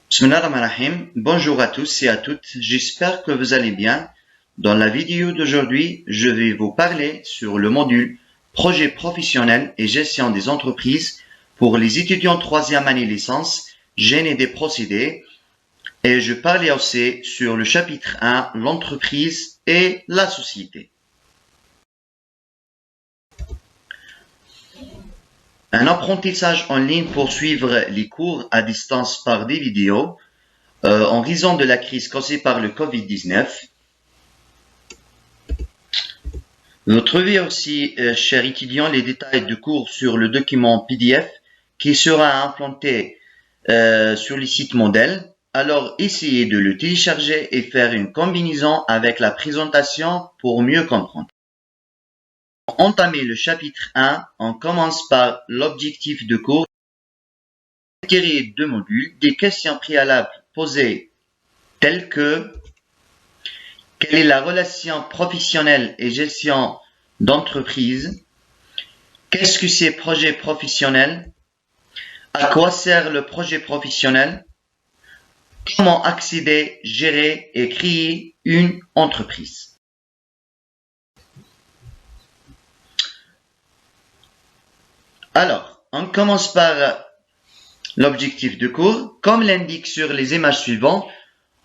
Bismillahirrahmanirrahim. Bonjour à tous et à toutes, j'espère que vous allez bien. Dans la vidéo d'aujourd'hui, je vais vous parler sur le module Projet professionnel et gestion des entreprises pour les étudiants 3e année licence, génie des procédés. Et je parlais aussi sur le chapitre 1, l'entreprise et la société. Un apprentissage en ligne pour suivre les cours à distance par des vidéos en raison de la crise causée par le Covid-19. Vous trouvez aussi, chers étudiants, les détails du cours sur le document PDF qui sera implanté sur le site modèle. Alors, essayez de le télécharger et faire une combinaison avec la présentation pour mieux comprendre. Pour entamer le chapitre 1, on commence par l'objectif de cours. L'intérêt de module, des questions préalables posées telles que quelle est la relation professionnelle et gestion d'entreprise? Qu'est-ce que c'est projet professionnel? À quoi sert le projet professionnel? Comment accéder, gérer et créer une entreprise? Alors, on commence par l'objectif de cours. Comme l'indique sur les images suivantes,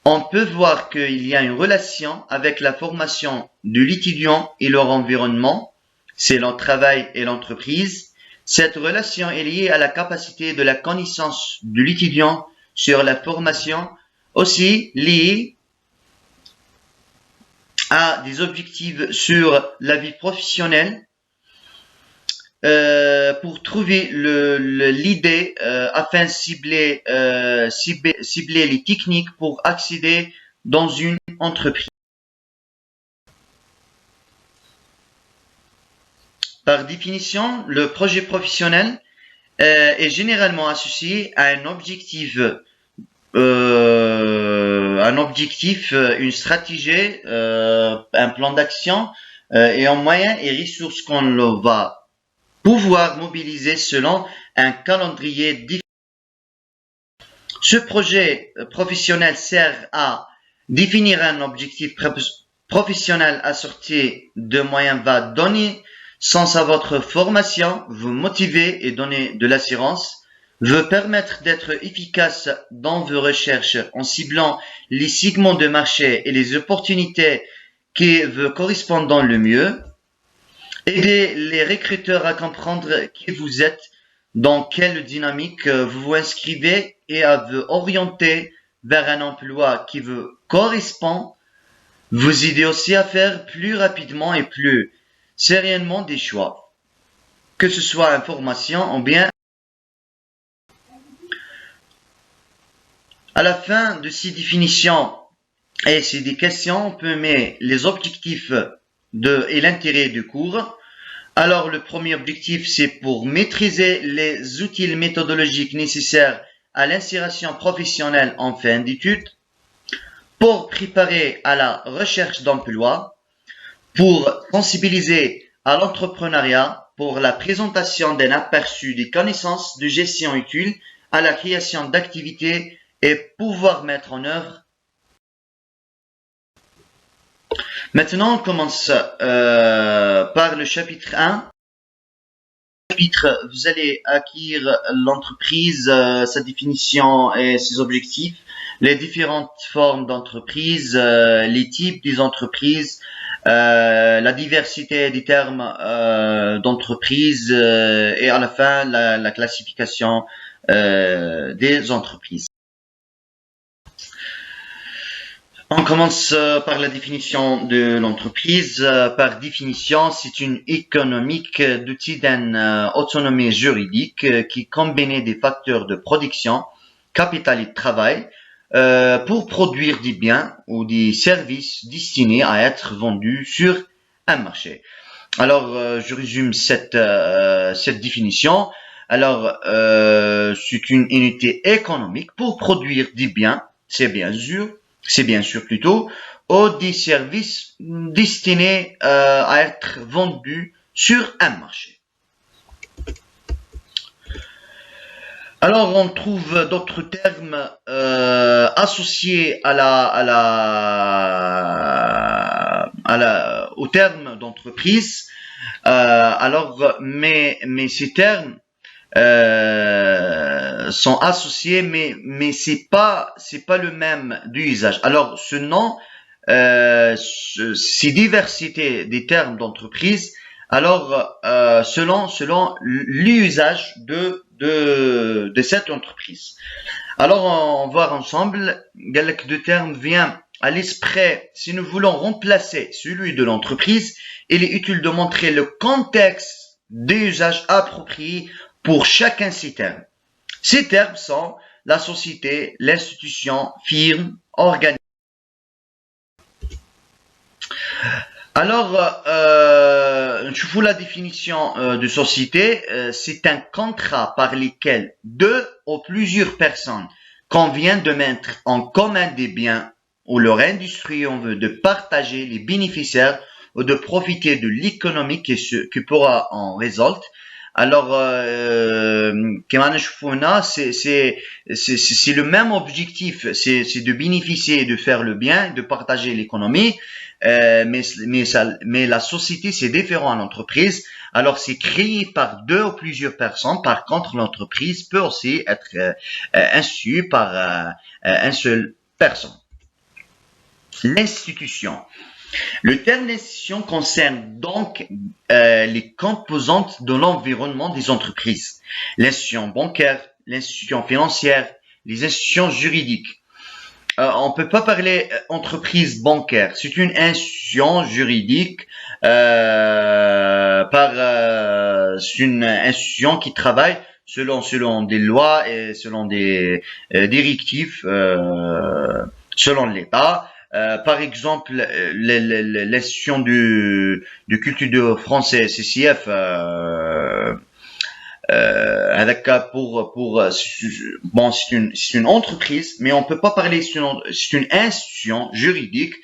on peut voir qu'il y a une relation avec la formation de l'étudiant et leur environnement, c'est leur travail et l'entreprise. Cette relation est liée à la capacité de la connaissance de l'étudiant sur la formation, aussi liée à des objectifs sur la vie professionnelle. Pour trouver l'idée afin de cibler les techniques pour accéder dans une entreprise. Par définition, le projet professionnel est généralement associé à un objectif, une stratégie, un plan d'action et un moyen et ressources qu'on va pouvoir mobiliser selon un calendrier différent. Ce projet professionnel sert à définir un objectif professionnel assorti de moyens va donner sens à votre formation, vous motiver et donner de l'assurance, veut permettre d'être efficace dans vos recherches en ciblant les segments de marché et les opportunités qui vous correspondent le mieux. Aider les recruteurs à comprendre qui vous êtes, dans quelle dynamique vous vous inscrivez et à vous orienter vers un emploi qui vous correspond. Vous aider aussi à faire plus rapidement et plus sereinement des choix, que ce soit information ou bien. À la fin de ces définitions et ces questions, on peut mettre les objectifs et l'intérêt du cours. Alors, le premier objectif, c'est pour maîtriser les outils méthodologiques nécessaires à l'insertion professionnelle en fin d'études, pour préparer à la recherche d'emploi, pour sensibiliser à l'entrepreneuriat, pour la présentation d'un aperçu des connaissances de gestion utiles à la création d'activités et pouvoir mettre en œuvre. Maintenant, on commence par le chapitre 1. Vous allez acquérir l'entreprise, sa définition et ses objectifs, les différentes formes d'entreprise, les types des entreprises, la diversité des termes d'entreprise et à la fin la classification des entreprises. On commence par la définition de l'entreprise. Par définition, c'est une économique d'outils d'une autonomie juridique qui combine des facteurs de production, capital et de travail pour produire des biens ou des services destinés à être vendus sur un marché. Alors, je résume cette définition. Alors, c'est une unité économique pour produire des biens, c'est bien sûr plutôt, ou des services destinés à être vendus sur un marché. Alors, on trouve d'autres termes associés au terme d'entreprise. Mais ces termes sont associés, mais c'est pas le même d'usage. Alors, ce nom, ces diversités des termes d'entreprise, alors selon l'usage de cette entreprise. Alors, on va voir ensemble, quelques deux termes viennent à l'esprit. Si nous voulons remplacer celui de l'entreprise, il est utile de montrer le contexte des usages appropriés pour chacun de ces termes. Ces termes sont la société, l'institution, firme, organisme. Alors, je vous la définition de société. C'est un contrat par lequel deux ou plusieurs personnes conviennent de mettre en commun des biens ou leur industrie on veut de partager les bénéficiaires ou de profiter de l'économie qui pourra en résulter. Alors, كما نشوفونا c'est le même objectif, c'est de bénéficier et de faire le bien, de partager l'économie. Mais la société, c'est différent à l'entreprise. Alors, c'est créé par deux ou plusieurs personnes. Par contre, l'entreprise peut aussi être instituée par une seule personne. L'institution. Le terme d'institution concerne donc les composantes de l'environnement des entreprises. L'institution bancaire, l'institution financière, les institutions juridiques. On peut pas parler entreprise bancaire. C'est une institution juridique c'est une institution qui travaille selon des lois et selon des directives selon l'État. Par exemple, l'institution du culture français, CCF, bon, c'est une entreprise, mais on peut pas parler, c'est une institution juridique,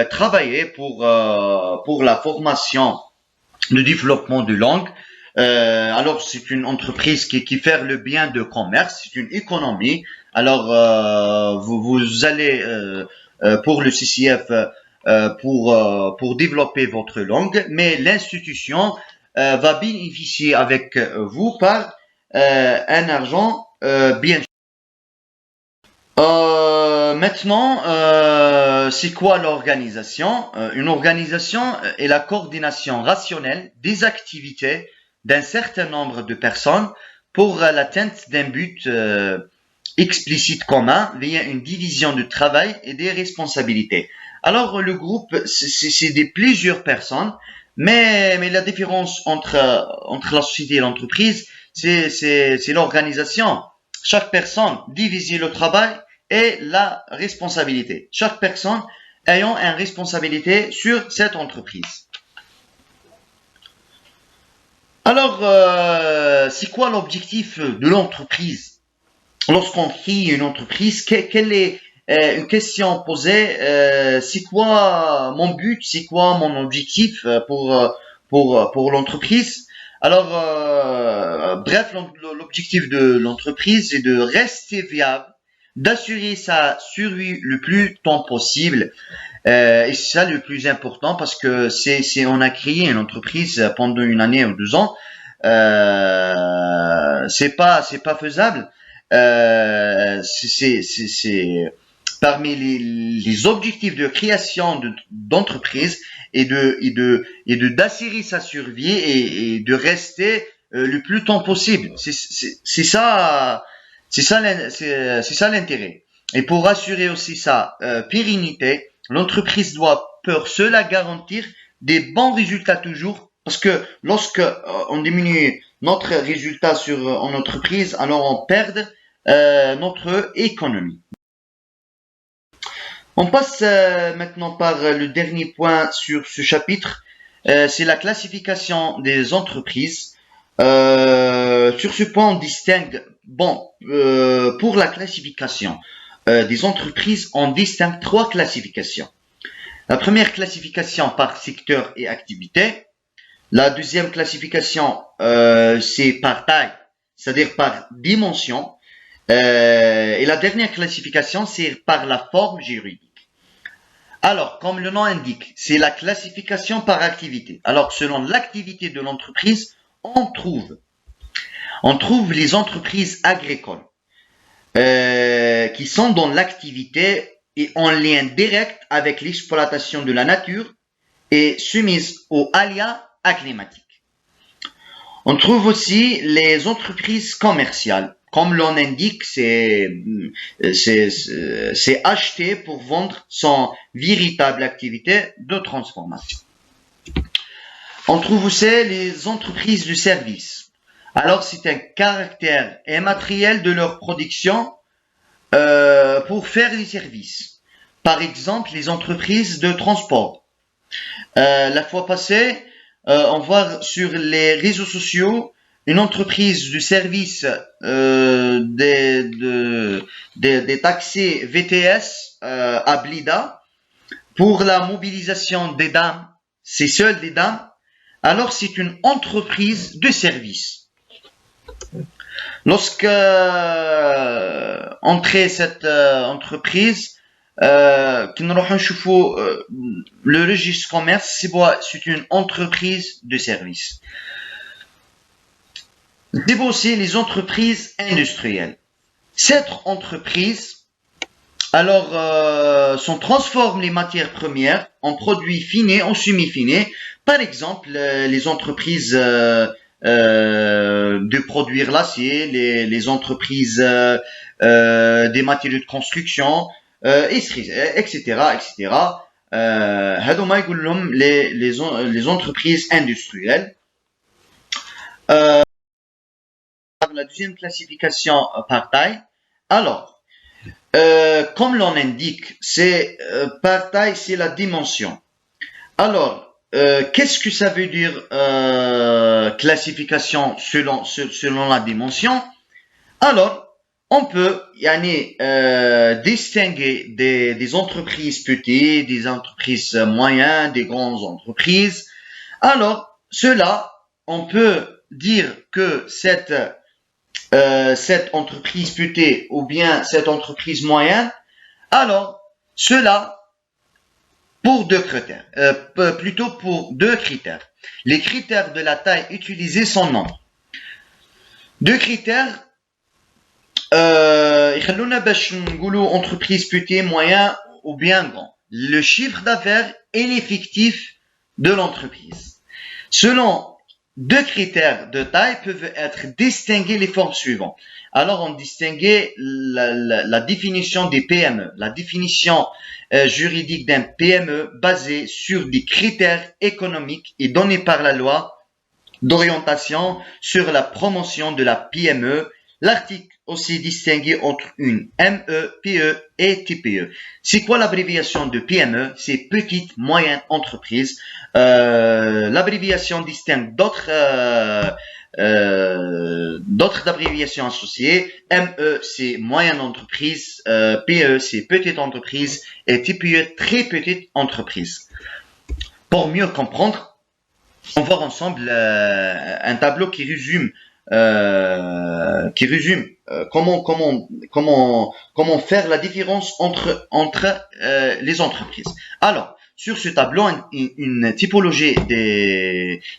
travailler pour la formation, le développement de langue. Alors, c'est une entreprise qui fait le bien de commerce, c'est une économie. Alors, vous allez pour le CCF pour développer votre langue, mais l'institution va bénéficier avec vous par un argent bien. Maintenant, c'est quoi l'organisation? Une organisation est la coordination rationnelle des activités d'un certain nombre de personnes pour l'atteinte d'un but explicite commun via une division du travail et des responsabilités. Alors, le groupe, c'est des plusieurs personnes, mais la différence entre la société et l'entreprise, c'est l'organisation. Chaque personne diviser le travail et la responsabilité. Chaque personne ayant une responsabilité sur cette entreprise. Alors, c'est quoi l'objectif de l'entreprise? Lorsqu'on crée une entreprise, quelle est une question posée? C'est quoi mon but? C'est quoi mon objectif pour l'entreprise? Alors, bref, l'objectif de l'entreprise est de rester viable, d'assurer sa survie le plus temps possible. Et c'est ça le plus important parce que on a créé une entreprise pendant une année ou 2 ans, c'est pas faisable. C'est parmi les objectifs de création d'entreprise et d'assurer sa survie et de rester le plus temps possible. C'est ça l'intérêt. Et pour assurer aussi sa pérennité, l'entreprise doit pour cela garantir des bons résultats toujours, parce que lorsque on diminue notre résultat en entreprise, alors on perd notre économie. On passe maintenant par le dernier point sur ce chapitre, c'est la classification des entreprises. Sur ce point, on distingue, pour la classification des entreprises, on distingue 3 classifications. La première classification par secteur et activité. La deuxième classification, c'est par taille. c'est-à-dire par dimension. Et la dernière classification, c'est par la forme juridique. Alors, comme le nom indique, c'est la classification par activité. Alors, selon l'activité de l'entreprise, on trouve les entreprises agricoles qui sont dans l'activité et en lien direct avec l'exploitation de la nature et soumises aux aléas climatiques. On trouve aussi les entreprises commerciales. Comme l'on indique, c'est acheter pour vendre sans véritable activité de transformation. On trouve aussi les entreprises de service. Alors, c'est un caractère immatériel de leur production pour faire des services. Par exemple, les entreprises de transport. La fois passée, on voit sur les réseaux sociaux une entreprise de service des taxis VTS à Blida pour la mobilisation des dames, c'est seul des dames. Alors c'est une entreprise de service. Lorsque entrer cette entreprise, qui nous rejoint le registre commerce, c'est une entreprise de service. C'est aussi les entreprises industrielles. Cette entreprise, alors, transforme les matières premières en produits finis, en semi-finis. Par exemple, les entreprises de produire l'acier, les entreprises des matériaux de construction, etc. هذوما يقول لهم les entreprises industrielles. La deuxième classification par taille. Alors, comme l'on indique, c'est par taille, c'est la dimension. Alors, qu'est-ce que ça veut dire classification selon la dimension? Alors, on peut distinguer des entreprises petites, des entreprises moyennes, des grandes entreprises. Alors, cela, on peut dire que cette entreprise petite ou bien cette entreprise moyenne, alors cela pour deux critères, plutôt pour deux critères. Les critères de la taille utilisés sont nombreux. Deux critères يخلونا باش نقولوا entreprise petite, moyen ou bien grand. Le chiffre d'affaires et l'effectif de l'entreprise. Selon deux critères de taille peuvent être distingués les formes suivantes. Alors, on distinguait la définition des PME, la définition juridique d'un PME basée sur des critères économiques et donnés par la loi d'orientation sur la promotion de la PME. L'article aussi distingué entre une ME, PE et TPE. C'est quoi l'abréviation de PME? C'est petite, moyenne entreprise. L'abréviation distingue d'autres abréviations associées. ME, c'est moyenne entreprise. PE, c'est petite entreprise. Et TPE, très petite entreprise. Pour mieux comprendre, on va voir ensemble un tableau qui résume comment faire la différence entre les entreprises. Alors, sur ce tableau, une typologie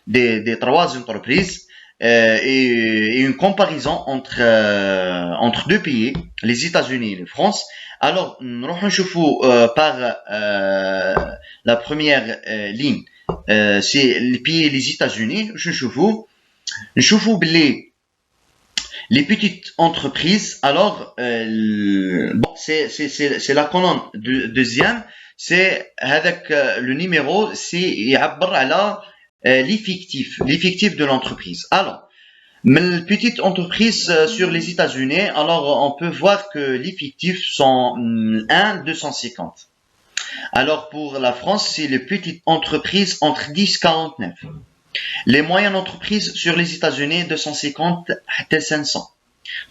des trois entreprises et une comparaison entre deux pays, les États-Unis et la France. Alors, nous allons par la première ligne, c'est les pays les États-Unis. نشوفوا باللي les petites entreprises. Alors bon, c'est la colonne deuxième, c'est avec le numéro, c'est يعبر على l'effectif de l'entreprise. Alors, les petites entreprises sur les États-Unis, alors on peut voir que l'effectif sont 250. Alors pour la France, c'est les petites entreprises entre 10 et 49. Les moyennes entreprises sur les États-Unis, 250 à 500.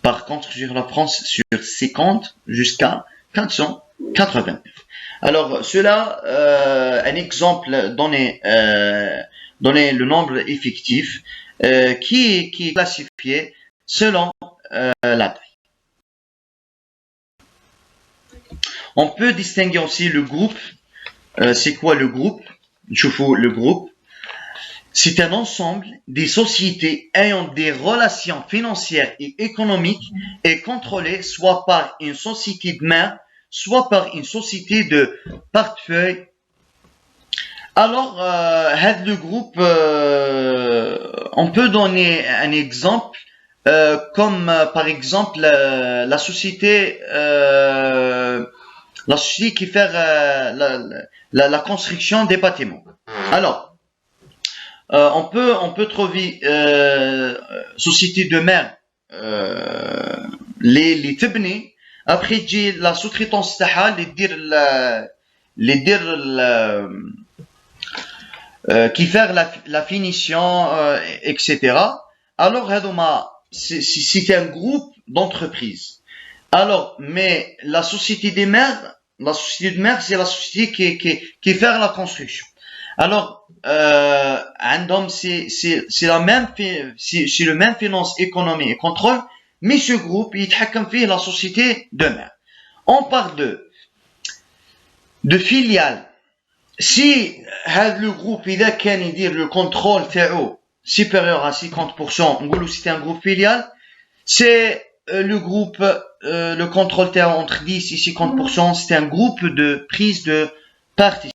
Par contre, sur la France, sur 50 jusqu'à 489. Alors, cela, un exemple donné le nombre effectif qui est classifié selon la taille. On peut distinguer aussi le groupe. C'est quoi le groupe? Le groupe, c'est un ensemble des sociétés ayant des relations financières et économiques et contrôlées soit par une société de mère, soit par une société de portefeuille. Alors, le groupe, on peut donner un exemple, comme par exemple la société qui fait la construction des bâtiments. Alors, on peut trouver société de mère les تبني après تجي la sous-traitance تاعها اللي دير qui fait la finition etc. Alors c'est un groupe d'entreprises. Alors mais la société de mère c'est la société qui fait la construction. Alors c'est le même finance, économie et contrôle, mais ce groupe il يتحكم فيه la société de mère. On parle de filiales. Si le groupe إذا كان يدير le contrôle تاعو supérieur à 50%, نقولوا c'est un groupe filial, c'est le groupe le contrôle تاعو entre 10 et 50%, c'est un groupe de prise de participation.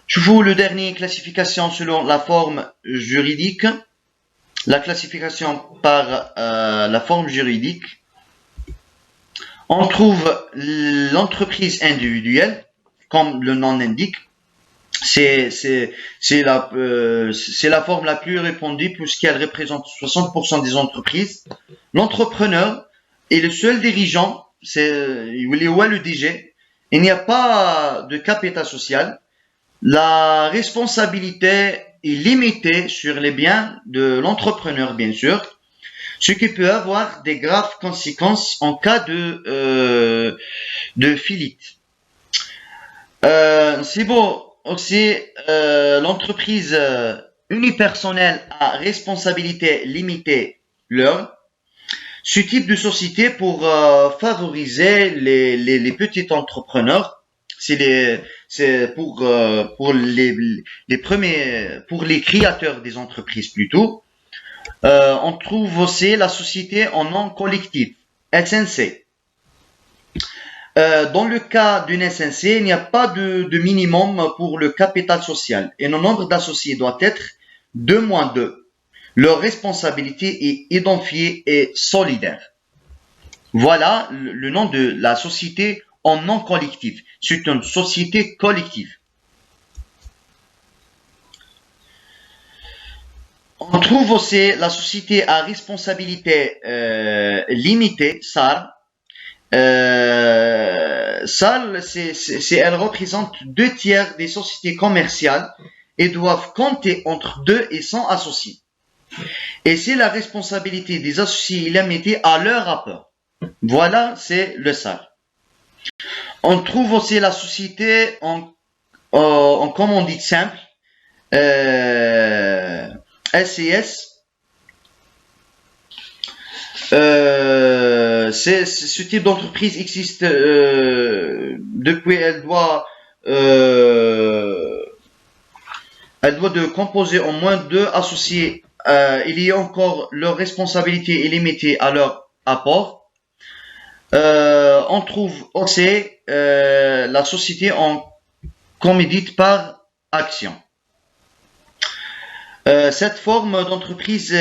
Je vous le dernier classification selon la forme juridique. La classification par la forme juridique. On trouve l'entreprise individuelle, comme le nom l'indique. C'est la forme la plus répandue puisqu'elle représente 60% des entreprises. L'entrepreneur est le seul dirigeant, le DG. Il n'y a pas de capital social. La responsabilité est limitée sur les biens de l'entrepreneur, bien sûr, ce qui peut avoir des graves conséquences en cas de faillite. C'est beau aussi, l'entreprise unipersonnelle à responsabilité limitée, ce type de société pour favoriser les petits entrepreneurs. C'est pour les créateurs des entreprises plutôt. On trouve aussi la société en nom collectif, SNC. Dans le cas d'une SNC, il n'y a pas de minimum pour le capital social et le nombre d'associés doit être 2-2. Leur responsabilité est identifiée et solidaire. Voilà le nom de la société en nom collectif. C'est une société collective. On trouve aussi la société à responsabilité limitée, SAR. SAR, elle représente 2/3 des sociétés commerciales et doivent compter entre 2 et 100 associés. Et c'est la responsabilité des associés limitée à leur rapport. Voilà, c'est le SAR. On trouve aussi la société en commandite simple, SCS. Ce type d'entreprise existe depuis, elle doit de composer au moins 2 associés. Il y a encore leur responsabilité est limitée à leur apport. On trouve aussi la société en commandite par action. Cette forme d'entreprise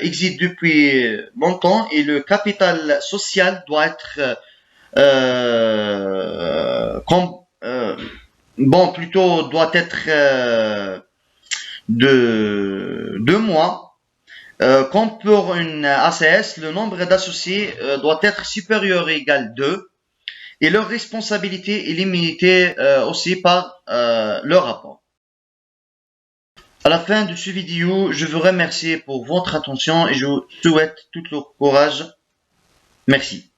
existe depuis longtemps et le capital social doit être doit être de 2 mois. Comme pour une ACS, le nombre d'associés doit être supérieur ou égal à 2 et leur responsabilité est limitée aussi par leur rapport. À la fin de cette vidéo, je vous remercie pour votre attention et je vous souhaite tout le courage. Merci.